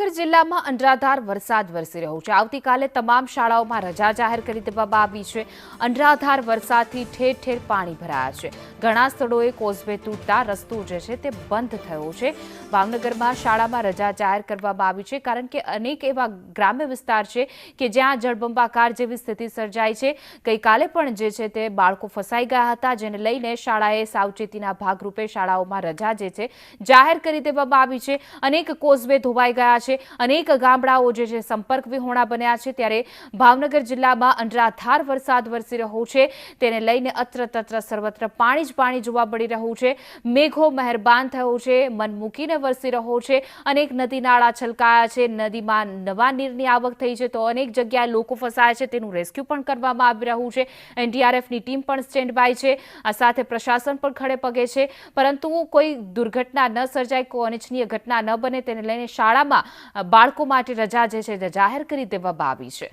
ભાવનગર જિલ્લામાં અનરાધાર વરસાદ વરસી રહ્યો છે। આવતીકાલે તમામ શાળાઓમાં રજા જાહેર કરી દેવામાં આવી છે। અનરાધાર વરસાદથી ઠેર ઠેર પાણી ભરાયા છે। ઘણા સ્થળોએ કોઝવે તૂટતા રસ્તો જે છે તે બંધ થયો છે। ભાવનગરમાં શાળામાં રજા જાહેર કરવામાં આવી છે કારણ કે અનેક એવા ગ્રામ્ય વિસ્તાર છે કે જ્યાં જળબંબાકાર જેવી સ્થિતિ સર્જાઈ છે। ગઈકાલે પણ જે છે તે બાળકો ફસાઈ ગયા હતા, જેને લઈને શાળાએ સાવચેતીના ભાગરૂપે શાળાઓમાં રજા જે છે જાહેર કરી દેવામાં આવી છે। અનેક કોઝવે ધોવાઈ ગયા છે, અનેક ગામડાઓ જે છે સંપર્ક વિહોણા બન્યા છે। ત્યારે ભાવનગર જિલ્લામાં અનરાધાર વરસાદ વરસી રહ્યો છે, તેને લઈને અત્ર તત્ર સર્વત્ર પાણી જ પાણી જોવા મળી રહ્યું છે। મેઘો મહેરબાન થયો છે, મન મૂકીને વરસી રહ્યો છે। અનેક નદી નાળા છલકાયા છે, નદીમાં નવા નીરની આવક થઈ છે, તો અનેક જગ્યાએ લોકો ફસાયા છે, તેનું રેસ્ક્યુ પણ કરવામાં આવી રહ્યું છે। એનડીઆરએફની ટીમ પણ સ્ટેન્ડ બાય છે, આ સાથે પ્રશાસન પણ ખડે પગે છે, પરંતુ કોઈ દુર્ઘટના ન સર્જાય, કોઈ અનિચ્છનીય ઘટના ન બને તેને લઈને શાળામાં બાળકો માટે રજા જે છે જાહેર કરી દેવામાં આવી છે।